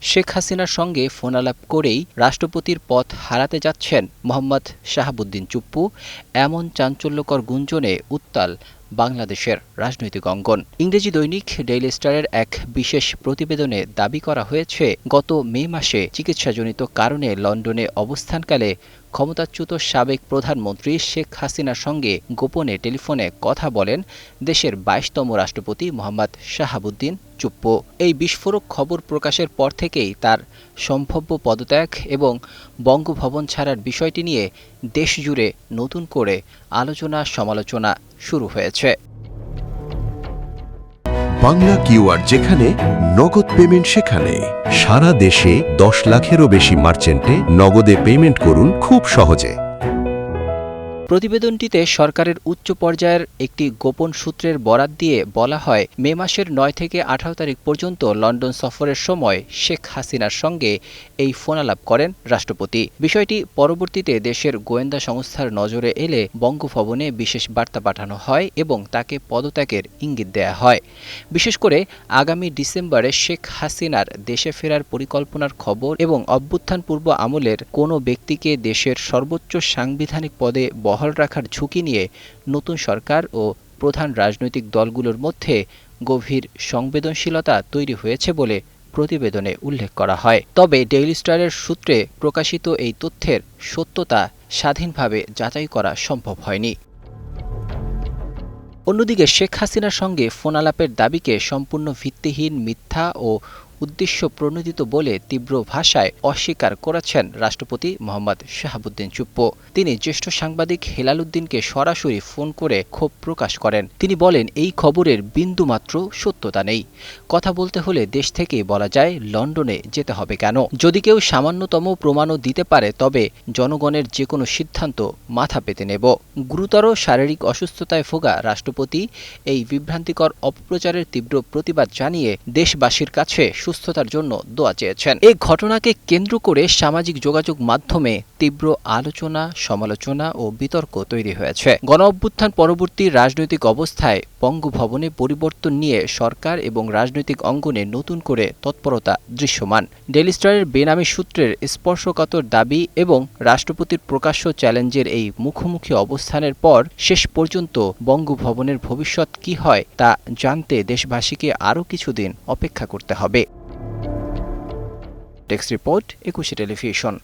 শেখ হাসিনার সঙ্গে ফোনালাপ করেই রাষ্ট্রপতির পদ হারাতে যাচ্ছেন মোহাম্মদ শাহাবুদ্দিন চুপ্পু, এমন চাঞ্চল্যকর গুঞ্জনে উত্তাল বাংলাদেশের রাজনৈতিক অঙ্গন। ইংরেজি দৈনিক ডেইলি স্টারের এক বিশেষ প্রতিবেদনে দাবি করা হয়েছে, গত মে মাসে চিকিৎসাজনিত কারণে লন্ডনে অবস্থানকালে ক্ষমতাচ্যুত সাবেক প্রধানমন্ত্রী শেখ হাসিনার সঙ্গে গোপনে টেলিফোনে কথা বলেন দেশের ২২তম রাষ্ট্রপতি মোহাম্মদ শাহাবুদ্দিন চুপ্পু। এই বিস্ফোরক খবর প্রকাশের পর থেকেই তার সম্ভাব্য পদত্যাগ এবং বঙ্গভবন ছাড়ার বিষয়টি নিয়ে দেশজুড়ে নতুন করে আলোচনা সমালোচনা শুরু হয়েছে। বাংলা কিউআর যেখানে নগদ পেমেন্ট সেখানে। সারা দেশে ১০ লাখেরও বেশি মার্চেন্টে নগদে পেমেন্ট করুন খুব সহজে। প্রতিবেদনটিতে সরকারের উচ্চ পর্যায়ের একটি গোপন সূত্রের বরাত দিয়ে বলা হয়, মে মাসের ৯ থেকে ১৮ তারিখ পর্যন্ত লন্ডন সফরের সময় শেখ হাসিনার সঙ্গে এই ফোনালাপ করেন রাষ্ট্রপতি। বিষয়টি পরবর্তীতে দেশের গোয়েন্দা সংস্থার নজরে এলে বঙ্গভবনে বিশেষ বার্তা পাঠানো হয় এবং তাকে পদত্যাগের ইঙ্গিত দেয়া হয়। বিশেষ করে আগামী ডিসেম্বরে শেখ হাসিনার দেশে ফেরার পরিকল্পনার খবর এবং অভ্যুত্থান পূর্ব আমলের কোনো ব্যক্তিকে দেশের সর্বোচ্চ সাংবিধানিক পদে বহাল রাখার ঝুঁকি নিয়ে নতুন সরকার ও প্রধান রাজনৈতিক দলগুলোর মধ্যে গভীর সংবেদনশীলতা তৈরি হয়েছে বলে প্রতিবেদনে উল্লেখ করা হয়। তবে ডেইলি স্টারের সূত্রে প্রকাশিত এই তথ্যের সত্যতা স্বাধীনভাবে যাচাই করা সম্ভব হয়নি। অন্যদিকে শেখ হাসিনার সঙ্গে ফোনালাপের দাবিকে সম্পূর্ণ ভিত্তিহীন, মিথ্যা ও উদ্দেশ্য প্রণোদিত বলে তীব্র ভাষায় অস্বীকার করেছেন রাষ্ট্রপতি মোহাম্মদ শাহাবুদ্দিন চুপ্পু। তিনি জ্যেষ্ঠ সাংবাদিক হেলাল উদ্দিনকে সরাসরি ফোন করে ক্ষোভ প্রকাশ করেন। তিনি বলেন, এই খবরের বিন্দুমাত্র সত্যতা নেই। কথা বলতে হলে দেশ থেকেই বলা যায়, লন্ডনে যেতে হবে কেন? যদি কেউ সামান্যতম প্রমাণও দিতে পারে তবে জনগণের যে কোনো সিদ্ধান্ত মাথা পেতে নেব। গুরুতর শারীরিক অসুস্থতায় ভোগা রাষ্ট্রপতি এই বিভ্রান্তিকর অপপ্রচারের তীব্র প্রতিবাদ জানিয়ে দেশবাসীর কাছে সুস্থতার জন্য দোয়া চেয়েছেন। এই ঘটনাকে কেন্দ্র করে সামাজিক যোগাযোগ মাধ্যমে তীব্র আলোচনা, সমালোচনা ও বিতর্ক তৈরি হয়েছে। গণঅভ্যুত্থান পরবর্তী রাজনৈতিক অবস্থায় বঙ্গভবনে পরিবর্তন নিয়ে সরকার এবং রাজনৈতিক অঙ্গনে নতুন করে তৎপরতা দৃশ্যমান। ডেইলি স্টারের বেনামি সূত্রের স্পর্শকাতর দাবি এবং রাষ্ট্রপতির প্রকাশ্য চ্যালেঞ্জের এই মুখোমুখি অবস্থানের পর শেষ পর্যন্ত বঙ্গভবনের ভবিষ্যৎ কী হয় তা জানতে দেশবাসীকে আরও কিছুদিন অপেক্ষা করতে হবে। Desk report, ২১ television.